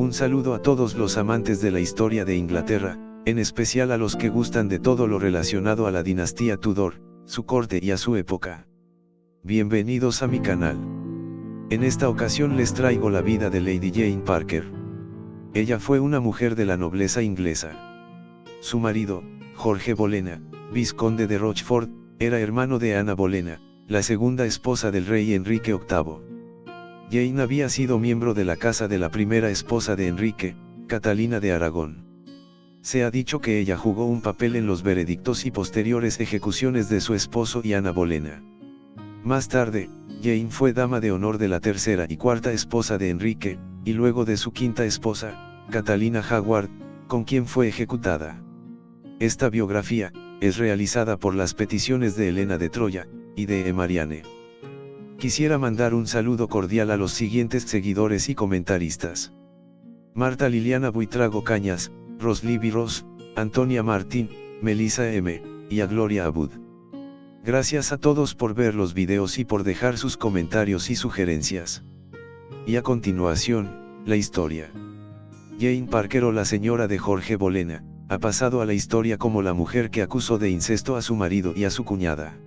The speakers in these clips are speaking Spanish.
Un saludo a todos los amantes de la historia de Inglaterra, en especial a los que gustan de todo lo relacionado a la dinastía Tudor, su corte y a su época. Bienvenidos a mi canal. En esta ocasión les traigo la vida de Lady Jane Parker. Ella fue una mujer de la nobleza inglesa. Su marido, Jorge Bolena, vizconde de Rochford, era hermano de Ana Bolena, la segunda esposa del rey Enrique VIII. Jane había sido miembro de la casa de la primera esposa de Enrique, Catalina de Aragón. Se ha dicho que ella jugó un papel en los veredictos y posteriores ejecuciones de su esposo y Ana Bolena. Más tarde, Jane fue dama de honor de la tercera y cuarta esposa de Enrique, y luego de su quinta esposa, Catalina Howard, con quien fue ejecutada. Esta biografía es realizada por las peticiones de Helena de Troya y de Marianne. Quisiera mandar un saludo cordial a los siguientes seguidores y comentaristas: Marta Liliana Buitrago Cañas, Roslivy Ross, Antonia Martín, Melissa M, y a Gloria Abud. Gracias a todos por ver los videos y por dejar sus comentarios y sugerencias. Y a continuación, la historia. Jane Parker, o la señora de Jorge Bolena, ha pasado a la historia como la mujer que acusó de incesto a su marido y a su cuñada.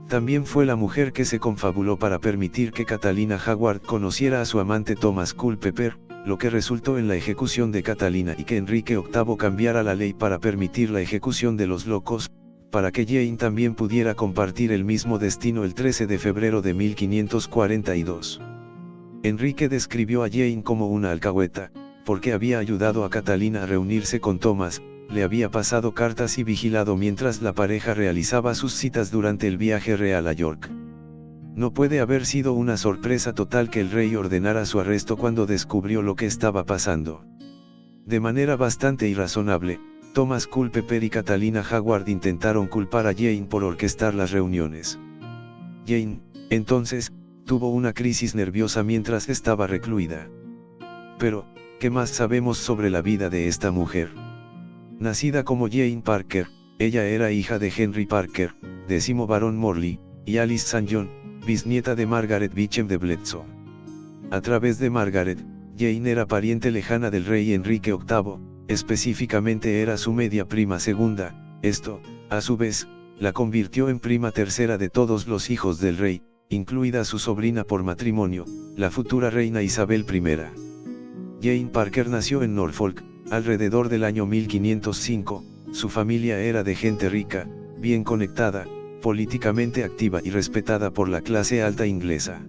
También fue la mujer que se confabuló para permitir que Catalina Howard conociera a su amante Thomas Culpeper, lo que resultó en la ejecución de Catalina y que Enrique VIII cambiara la ley para permitir la ejecución de los locos, para que Jane también pudiera compartir el mismo destino el 13 de febrero de 1542. Enrique describió a Jane como una alcahueta, porque había ayudado a Catalina a reunirse con Thomas, le había pasado cartas y vigilado mientras la pareja realizaba sus citas durante el viaje real a York. No puede haber sido una sorpresa total que el rey ordenara su arresto cuando descubrió lo que estaba pasando. De manera bastante irrazonable, Thomas Culpeper y Catalina Howard intentaron culpar a Jane por orquestar las reuniones. Jane, entonces, tuvo una crisis nerviosa mientras estaba recluida. Pero, ¿qué más sabemos sobre la vida de esta mujer? Nacida como Jane Parker, ella era hija de Henry Parker, 10º barón Morley, y Alice St. John, bisnieta de Margaret Beauchamp de Bledsoe. A través de Margaret, Jane era pariente lejana del rey Enrique VIII, específicamente era su media prima segunda. Esto, a su vez, la convirtió en prima tercera de todos los hijos del rey, incluida su sobrina por matrimonio, la futura reina Isabel I. Jane Parker nació en Norfolk, alrededor del año 1505, su familia era de gente rica, bien conectada, políticamente activa y respetada por la clase alta inglesa.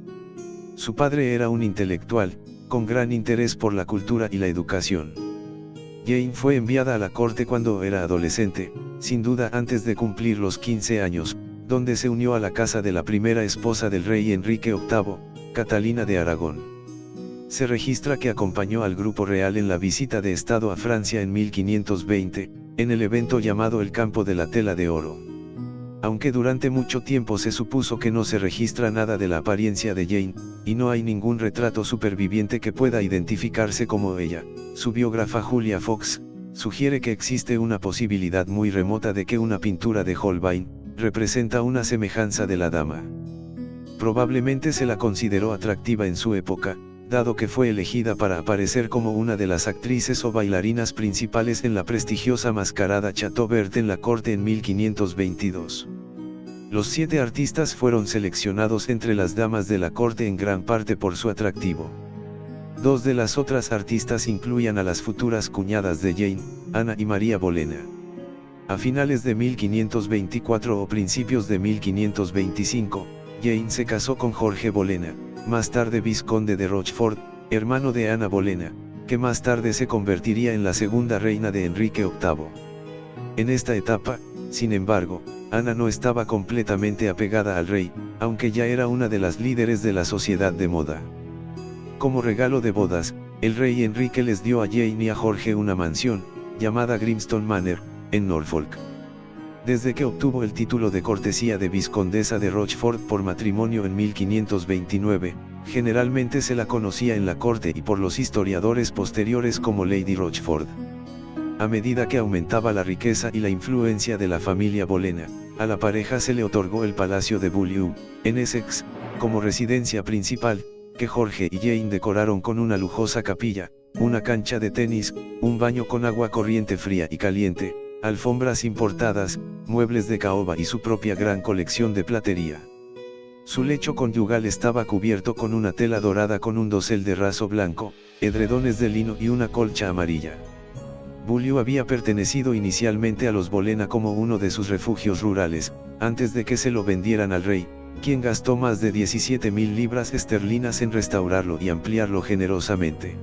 Su padre era un intelectual, con gran interés por la cultura y la educación. Jane fue enviada a la corte cuando era adolescente, sin duda antes de cumplir los 15 años, donde se unió a la casa de la primera esposa del rey Enrique VIII, Catalina de Aragón. Se registra que acompañó al grupo real en la visita de Estado a Francia en 1520, en el evento llamado el Campo de la Tela de Oro. Aunque durante mucho tiempo se supuso que no se registra nada de la apariencia de Jane, y no hay ningún retrato superviviente que pueda identificarse como ella, su biógrafa Julia Fox sugiere que existe una posibilidad muy remota de que una pintura de Holbein representa una semejanza de la dama. Probablemente se la consideró atractiva en su época, dado que fue elegida para aparecer como una de las actrices o bailarinas principales en la prestigiosa mascarada Chateaubert en la corte en 1522. Los 7 artistas fueron seleccionados entre las damas de la corte en gran parte por su atractivo. 2 de las otras artistas incluían a las futuras cuñadas de Jane, Ana y María Bolena. A finales de 1524 o principios de 1525, Jane se casó con Jorge Bolena, más tarde vizconde de Rochford, hermano de Ana Bolena, que más tarde se convertiría en la segunda reina de Enrique VIII. En esta etapa, sin embargo, Ana no estaba completamente apegada al rey, aunque ya era una de las líderes de la sociedad de moda. Como regalo de bodas, el rey Enrique les dio a Jane y a Jorge una mansión, llamada Grimstone Manor, en Norfolk. Desde que obtuvo el título de cortesía de vizcondesa de Rochford por matrimonio en 1529, generalmente se la conocía en la corte y por los historiadores posteriores como Lady Rochford. A medida que aumentaba la riqueza y la influencia de la familia Bolena, a la pareja se le otorgó el Palacio de Beaulieu, en Essex, como residencia principal, que Jorge y Jane decoraron con una lujosa capilla, una cancha de tenis, un baño con agua corriente fría y caliente, alfombras importadas, muebles de caoba y su propia gran colección de platería. Su lecho conyugal estaba cubierto con una tela dorada con un dosel de raso blanco, edredones de lino y una colcha amarilla. Buliu había pertenecido inicialmente a los Bolena como uno de sus refugios rurales, antes de que se lo vendieran al rey, quien gastó más de 17.000 libras esterlinas en restaurarlo y ampliarlo generosamente.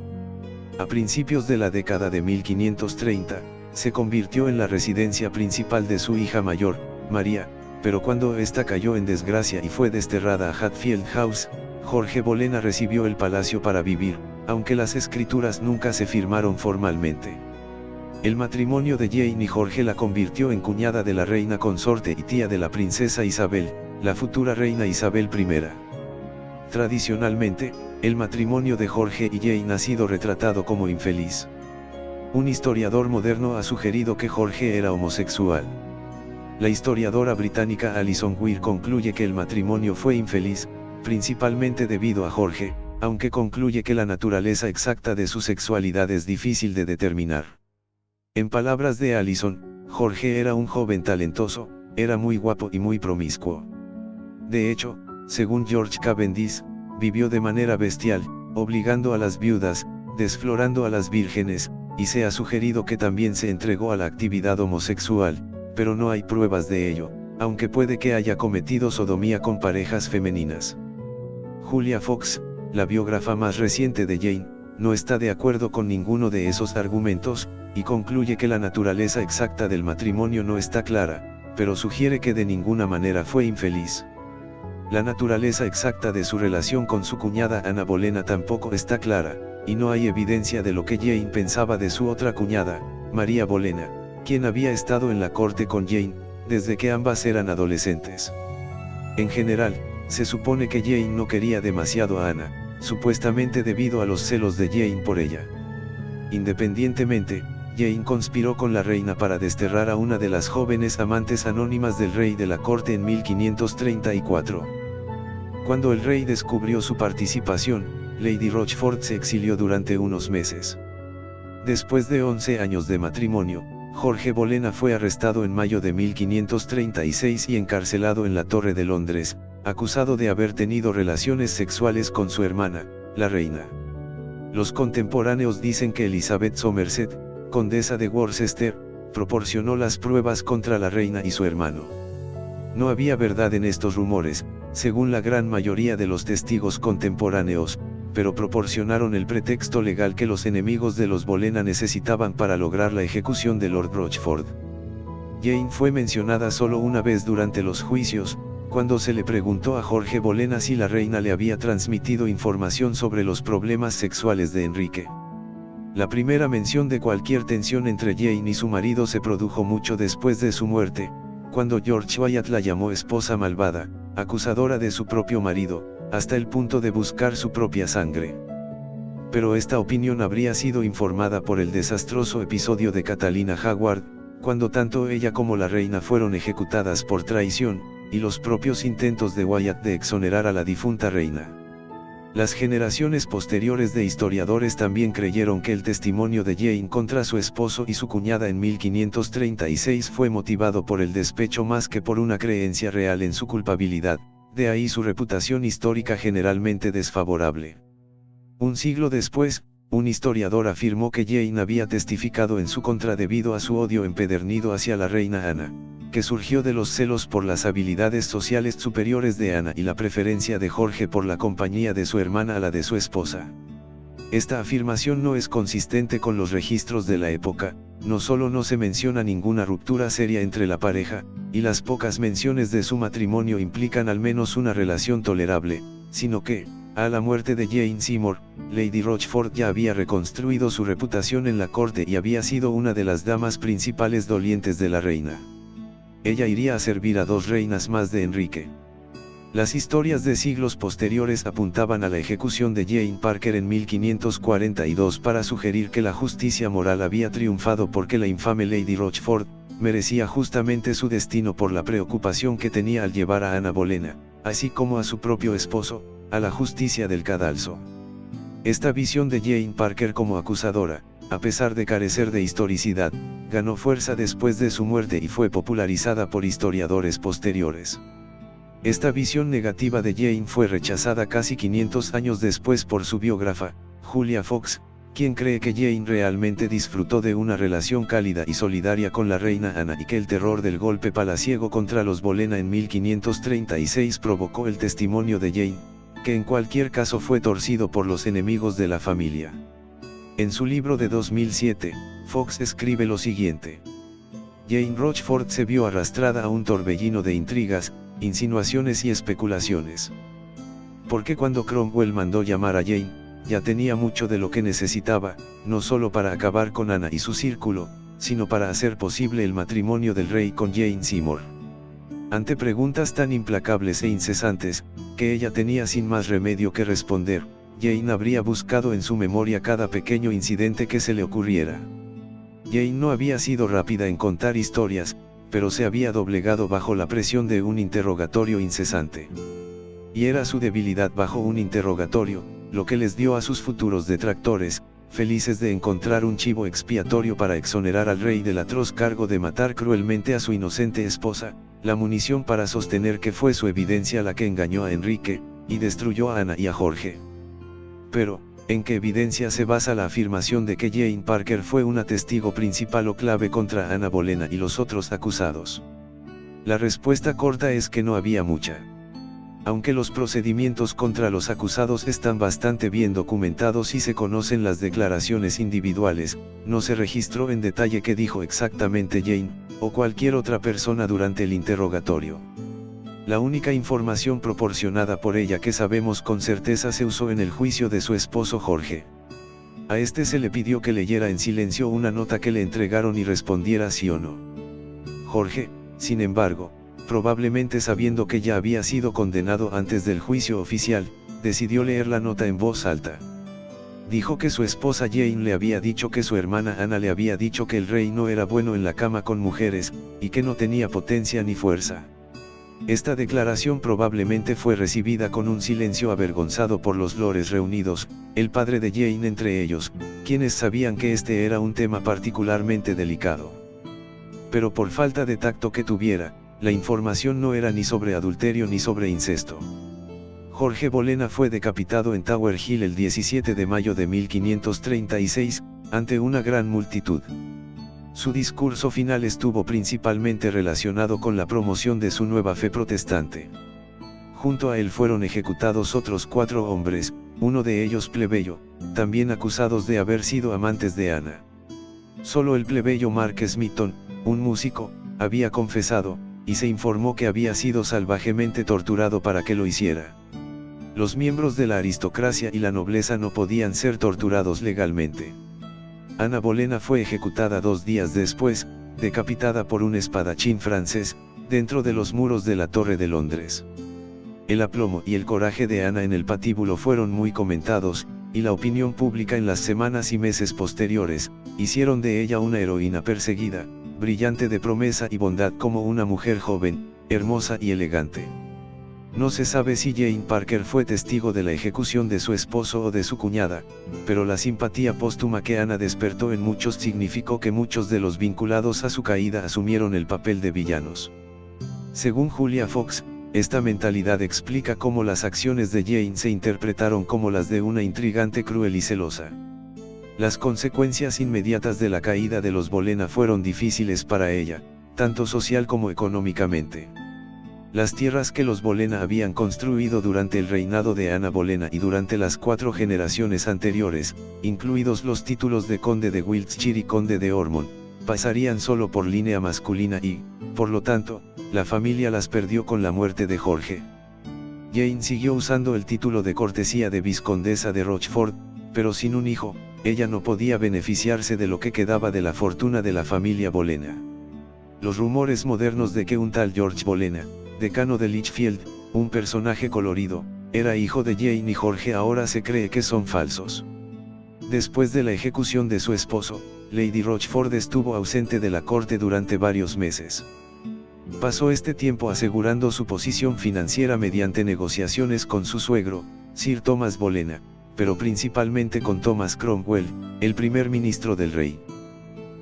A principios de la década de 1530, se convirtió en la residencia principal de su hija mayor, María, pero cuando ésta cayó en desgracia y fue desterrada a Hatfield House, Jorge Bolena recibió el palacio para vivir, aunque las escrituras nunca se firmaron formalmente. El matrimonio de Jane y Jorge la convirtió en cuñada de la reina consorte y tía de la princesa Isabel, la futura reina Isabel I. Tradicionalmente, el matrimonio de Jorge y Jane ha sido retratado como infeliz. Un historiador moderno ha sugerido que Jorge era homosexual. La historiadora británica Alison Weir concluye que el matrimonio fue infeliz, principalmente debido a Jorge, aunque concluye que la naturaleza exacta de su sexualidad es difícil de determinar. En palabras de Alison, Jorge era un joven talentoso, era muy guapo y muy promiscuo. De hecho, según George Cavendish, vivió de manera bestial, obligando a las viudas, desflorando a las vírgenes, y se ha sugerido que también se entregó a la actividad homosexual, pero no hay pruebas de ello, aunque puede que haya cometido sodomía con parejas femeninas. Julia Fox, la biógrafa más reciente de Jane, no está de acuerdo con ninguno de esos argumentos, y concluye que la naturaleza exacta del matrimonio no está clara, pero sugiere que de ninguna manera fue infeliz. La naturaleza exacta de su relación con su cuñada Ana Bolena tampoco está clara, y no hay evidencia de lo que Jane pensaba de su otra cuñada, María Bolena, quien había estado en la corte con Jane, desde que ambas eran adolescentes. En general, se supone que Jane no quería demasiado a Ana, supuestamente debido a los celos de Jane por ella. Independientemente, Jane conspiró con la reina para desterrar a una de las jóvenes amantes anónimas del rey de la corte en 1534. Cuando el rey descubrió su participación, Lady Rochford se exilió durante unos meses. Después de 11 años de matrimonio, Jorge Bolena fue arrestado en mayo de 1536 y encarcelado en la Torre de Londres, acusado de haber tenido relaciones sexuales con su hermana, la reina. Los contemporáneos dicen que Elizabeth Somerset, condesa de Worcester, proporcionó las pruebas contra la reina y su hermano. No había verdad en estos rumores, según la gran mayoría de los testigos contemporáneos, pero proporcionaron el pretexto legal que los enemigos de los Bolena necesitaban para lograr la ejecución de Lord Rochford. Jane fue mencionada solo una vez durante los juicios, cuando se le preguntó a Jorge Bolena si la reina le había transmitido información sobre los problemas sexuales de Enrique. La primera mención de cualquier tensión entre Jane y su marido se produjo mucho después de su muerte, cuando George Wyatt la llamó esposa malvada, acusadora de su propio marido, hasta el punto de buscar su propia sangre. Pero esta opinión habría sido informada por el desastroso episodio de Catalina Howard, cuando tanto ella como la reina fueron ejecutadas por traición, y los propios intentos de Wyatt de exonerar a la difunta reina. Las generaciones posteriores de historiadores también creyeron que el testimonio de Jane contra su esposo y su cuñada en 1536 fue motivado por el despecho más que por una creencia real en su culpabilidad, de ahí su reputación histórica generalmente desfavorable. Un siglo después, un historiador afirmó que Jane había testificado en su contra debido a su odio empedernido hacia la reina Ana, que surgió de los celos por las habilidades sociales superiores de Ana y la preferencia de Jorge por la compañía de su hermana a la de su esposa. Esta afirmación no es consistente con los registros de la época, no solo no se menciona ninguna ruptura seria entre la pareja, y las pocas menciones de su matrimonio implican al menos una relación tolerable, sino que, a la muerte de Jane Seymour, Lady Rochford ya había reconstruido su reputación en la corte y había sido una de las damas principales dolientes de la reina. Ella iría a servir a dos reinas más de Enrique. Las historias de siglos posteriores apuntaban a la ejecución de Jane Parker en 1542 para sugerir que la justicia moral había triunfado porque la infame Lady Rochford merecía justamente su destino por la preocupación que tenía al llevar a Ana Bolena, así como a su propio esposo, a la justicia del cadalso. Esta visión de Jane Parker como acusadora, a pesar de carecer de historicidad, ganó fuerza después de su muerte y fue popularizada por historiadores posteriores. Esta visión negativa de Jane fue rechazada casi 500 años después por su biógrafa, Julia Fox, quien cree que Jane realmente disfrutó de una relación cálida y solidaria con la reina Ana y que el terror del golpe palaciego contra los Bolena en 1536 provocó el testimonio de Jane, que en cualquier caso fue torcido por los enemigos de la familia. En su libro de 2007, Fox escribe lo siguiente: Jane Rochford se vio arrastrada a un torbellino de intrigas, insinuaciones y especulaciones. Porque cuando Cromwell mandó llamar a Jane, ya tenía mucho de lo que necesitaba, no solo para acabar con Ana y su círculo, sino para hacer posible el matrimonio del rey con Jane Seymour. Ante preguntas tan implacables e incesantes, que ella tenía sin más remedio que responder, Jane habría buscado en su memoria cada pequeño incidente que se le ocurriera. Jane no había sido rápida en contar historias, pero se había doblegado bajo la presión de un interrogatorio incesante. Y era su debilidad bajo un interrogatorio, lo que les dio a sus futuros detractores, felices de encontrar un chivo expiatorio para exonerar al rey del atroz cargo de matar cruelmente a su inocente esposa, la munición para sostener que fue su evidencia la que engañó a Enrique, y destruyó a Ana y a Jorge. Pero, ¿en qué evidencia se basa la afirmación de que Jane Parker fue una testigo principal o clave contra Ana Bolena y los otros acusados? La respuesta corta es que no había mucha. Aunque los procedimientos contra los acusados están bastante bien documentados y se conocen las declaraciones individuales, no se registró en detalle qué dijo exactamente Jane, o cualquier otra persona durante el interrogatorio. La única información proporcionada por ella que sabemos con certeza se usó en el juicio de su esposo Jorge. A este se le pidió que leyera en silencio una nota que le entregaron y respondiera sí o no. Jorge, sin embargo, probablemente sabiendo que ya había sido condenado antes del juicio oficial, decidió leer la nota en voz alta. Dijo que su esposa Jane le había dicho que su hermana Ana le había dicho que el rey no era bueno en la cama con mujeres, y que no tenía potencia ni fuerza. Esta declaración probablemente fue recibida con un silencio avergonzado por los lores reunidos, el padre de Jane entre ellos, quienes sabían que este era un tema particularmente delicado. Pero por falta de tacto que tuviera, la información no era ni sobre adulterio ni sobre incesto. Jorge Bolena fue decapitado en Tower Hill el 17 de mayo de 1536, ante una gran multitud. Su discurso final estuvo principalmente relacionado con la promoción de su nueva fe protestante. Junto a él fueron ejecutados otros 4 hombres, uno de ellos plebeyo, también acusados de haber sido amantes de Ana. Solo el plebeyo Mark Smithson, un músico, había confesado, y se informó que había sido salvajemente torturado para que lo hiciera. Los miembros de la aristocracia y la nobleza no podían ser torturados legalmente. Ana Bolena fue ejecutada 2 días después, decapitada por un espadachín francés, dentro de los muros de la Torre de Londres. El aplomo y el coraje de Ana en el patíbulo fueron muy comentados, y la opinión pública en las semanas y meses posteriores, hicieron de ella una heroína perseguida, brillante de promesa y bondad como una mujer joven, hermosa y elegante. No se sabe si Jane Parker fue testigo de la ejecución de su esposo o de su cuñada, pero la simpatía póstuma que Ana despertó en muchos significó que muchos de los vinculados a su caída asumieron el papel de villanos. Según Julia Fox, esta mentalidad explica cómo las acciones de Jane se interpretaron como las de una intrigante cruel y celosa. Las consecuencias inmediatas de la caída de los Bolena fueron difíciles para ella, tanto social como económicamente. Las tierras que los Bolena habían construido durante el reinado de Ana Bolena y durante las 4 generaciones anteriores, incluidos los títulos de conde de Wiltshire y conde de Ormond, pasarían solo por línea masculina y, por lo tanto, la familia las perdió con la muerte de Jorge. Jane siguió usando el título de cortesía de vizcondesa de Rochford, pero sin un hijo, ella no podía beneficiarse de lo que quedaba de la fortuna de la familia Bolena. Los rumores modernos de que un tal George Bolena, decano de Lichfield, un personaje colorido, era hijo de Jane y Jorge ahora se cree que son falsos. Después de la ejecución de su esposo, Lady Rochford estuvo ausente de la corte durante varios meses. Pasó este tiempo asegurando su posición financiera mediante negociaciones con su suegro, Sir Thomas Bolena, pero principalmente con Thomas Cromwell, el primer ministro del rey.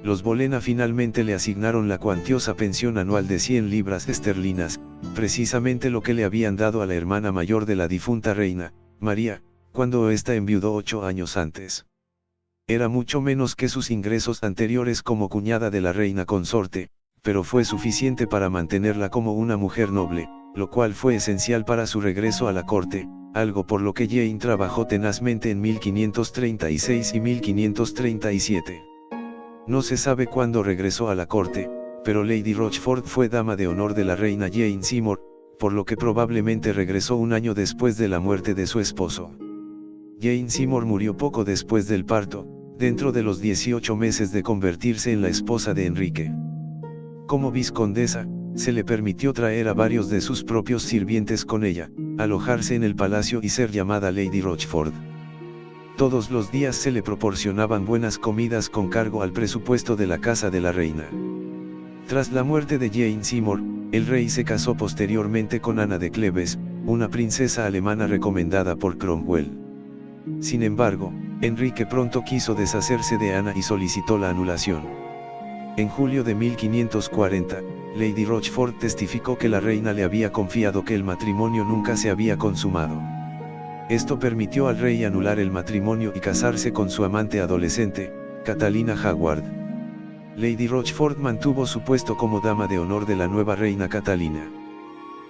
Los Bolena finalmente le asignaron la cuantiosa pensión anual de 100 libras esterlinas, precisamente lo que le habían dado a la hermana mayor de la difunta reina, María, cuando ésta enviudó 8 años antes. Era mucho menos que sus ingresos anteriores como cuñada de la reina consorte, pero fue suficiente para mantenerla como una mujer noble, lo cual fue esencial para su regreso a la corte, algo por lo que Jane trabajó tenazmente en 1536 y 1537. No se sabe cuándo regresó a la corte, pero Lady Rochford fue dama de honor de la reina Jane Seymour, por lo que probablemente regresó un año después de la muerte de su esposo. Jane Seymour murió poco después del parto, dentro de los 18 meses de convertirse en la esposa de Enrique. Como vizcondesa, se le permitió traer a varios de sus propios sirvientes con ella, alojarse en el palacio y ser llamada Lady Rochford. Todos los días se le proporcionaban buenas comidas con cargo al presupuesto de la casa de la reina. Tras la muerte de Jane Seymour, el rey se casó posteriormente con Ana de Cleves, una princesa alemana recomendada por Cromwell. Sin embargo, Enrique pronto quiso deshacerse de Ana y solicitó la anulación. En julio de 1540, Lady Rochford testificó que la reina le había confiado que el matrimonio nunca se había consumado. Esto permitió al rey anular el matrimonio y casarse con su amante adolescente, Catalina Howard. Lady Rochford mantuvo su puesto como dama de honor de la nueva reina Catalina.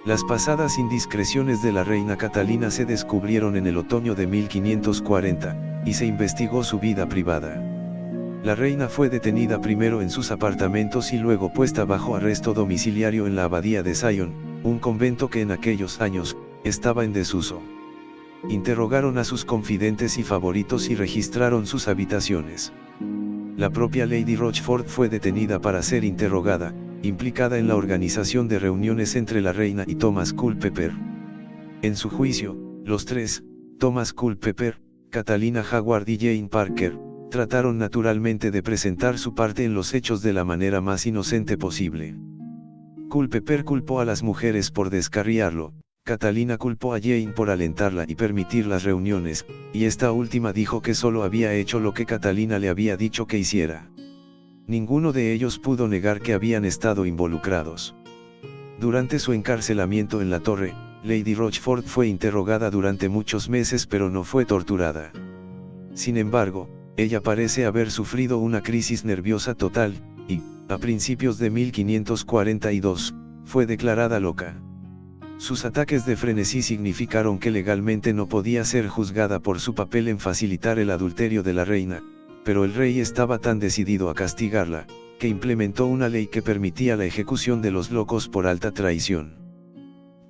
Las pasadas indiscreciones de la reina Catalina se descubrieron en el otoño de 1540, y se investigó su vida privada. La reina fue detenida primero en sus apartamentos y luego puesta bajo arresto domiciliario en la abadía de Sion, un convento que en aquellos años estaba en desuso. Interrogaron a sus confidentes y favoritos y registraron sus habitaciones. La propia Lady Rochford fue detenida para ser interrogada, implicada en la organización de reuniones entre la reina y Thomas Culpeper. En su juicio, los tres, Thomas Culpeper, Catalina Howard y Jane Parker, trataron naturalmente de presentar su parte en los hechos de la manera más inocente posible. Culpeper culpó a las mujeres por descarriarlo, Catalina culpó a Jane por alentarla y permitir las reuniones, y esta última dijo que solo había hecho lo que Catalina le había dicho que hiciera. Ninguno de ellos pudo negar que habían estado involucrados. Durante su encarcelamiento en la torre, Lady Rochford fue interrogada durante muchos meses pero no fue torturada. Sin embargo, ella parece haber sufrido una crisis nerviosa total, y, a principios de 1542, fue declarada loca. Sus ataques de frenesí significaron que legalmente no podía ser juzgada por su papel en facilitar el adulterio de la reina, pero el rey estaba tan decidido a castigarla, que implementó una ley que permitía la ejecución de los locos por alta traición.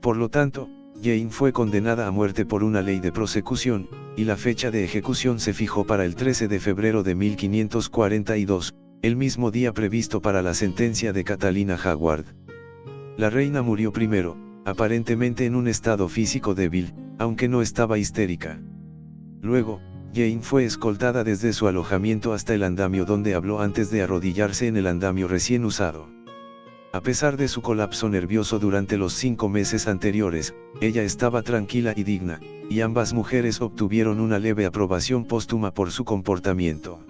Por lo tanto, Jane fue condenada a muerte por una ley de prosecución, y la fecha de ejecución se fijó para el 13 de febrero de 1542, el mismo día previsto para la sentencia de Catalina Howard. La reina murió primero, aparentemente en un estado físico débil, aunque no estaba histérica. Luego, Jane fue escoltada desde su alojamiento hasta el andamio donde habló antes de arrodillarse en el andamio recién usado. A pesar de su colapso nervioso durante los 5 meses anteriores, ella estaba tranquila y digna, y ambas mujeres obtuvieron una leve aprobación póstuma por su comportamiento.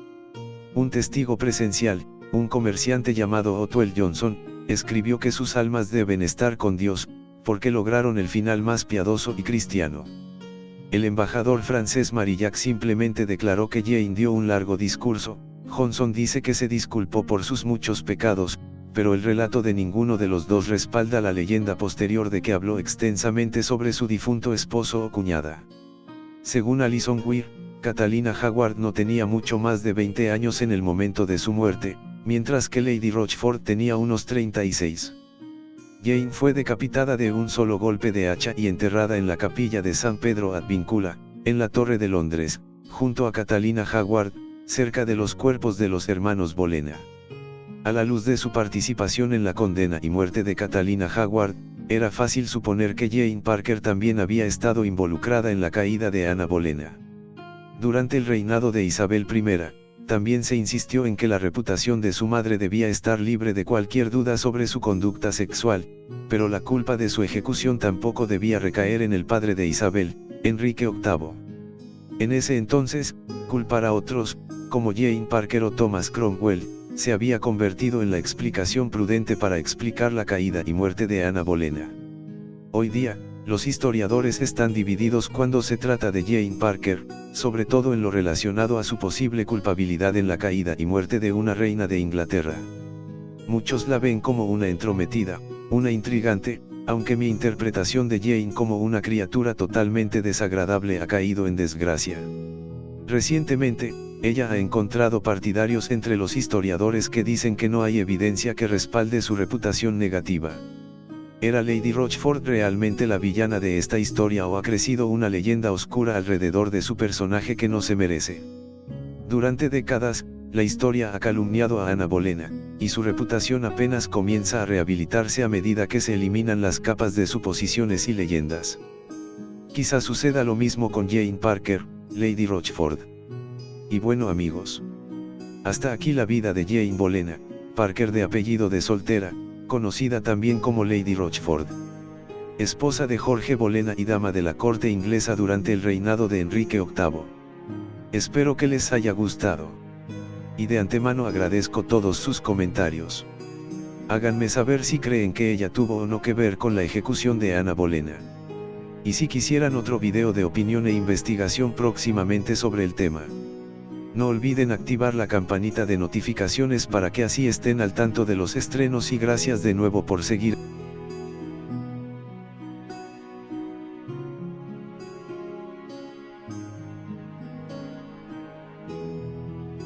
Un testigo presencial, un comerciante llamado Otwell Johnson, escribió que sus almas deben estar con Dios, porque lograron el final más piadoso y cristiano. El embajador francés Marillac simplemente declaró que Jane dio un largo discurso. Johnson dice que se disculpó por sus muchos pecados, pero el relato de ninguno de los dos respalda la leyenda posterior de que habló extensamente sobre su difunto esposo o cuñada. Según Alison Weir, Catalina Howard no tenía mucho más de 20 años en el momento de su muerte, mientras que Lady Rochford tenía unos 36. Jane fue decapitada de un solo golpe de hacha y enterrada en la capilla de San Pedro ad Vincula, en la Torre de Londres, junto a Catalina Howard, cerca de los cuerpos de los hermanos Bolena. A la luz de su participación en la condena y muerte de Catalina Howard, era fácil suponer que Jane Parker también había estado involucrada en la caída de Ana Bolena. Durante el reinado de Isabel I, también se insistió en que la reputación de su madre debía estar libre de cualquier duda sobre su conducta sexual, pero la culpa de su ejecución tampoco debía recaer en el padre de Isabel, Enrique VIII. En ese entonces, culpar a otros, como Jane Parker o Thomas Cromwell, se había convertido en la explicación prudente para explicar la caída y muerte de Ana Bolena. Hoy día, los historiadores están divididos cuando se trata de Jane Parker, sobre todo en lo relacionado a su posible culpabilidad en la caída y muerte de una reina de Inglaterra. Muchos la ven como una entrometida, una intrigante, aunque mi interpretación de Jane como una criatura totalmente desagradable ha caído en desgracia. Recientemente, ella ha encontrado partidarios entre los historiadores que dicen que no hay evidencia que respalde su reputación negativa. ¿Era Lady Rochford realmente la villana de esta historia o ha crecido una leyenda oscura alrededor de su personaje que no se merece? Durante décadas, la historia ha calumniado a Ana Bolena, y su reputación apenas comienza a rehabilitarse a medida que se eliminan las capas de suposiciones y leyendas. Quizá suceda lo mismo con Jane Parker, Lady Rochford. Y bueno amigos, hasta aquí la vida de Jane Bolena, Parker de apellido de soltera, conocida también como Lady Rochford. Esposa de Jorge Bolena y dama de la corte inglesa durante el reinado de Enrique VIII. Espero que les haya gustado. Y de antemano agradezco todos sus comentarios. Háganme saber si creen que ella tuvo o no que ver con la ejecución de Ana Bolena. Y si quisieran otro video de opinión e investigación próximamente sobre el tema. No olviden activar la campanita de notificaciones para que así estén al tanto de los estrenos y gracias de nuevo por seguir.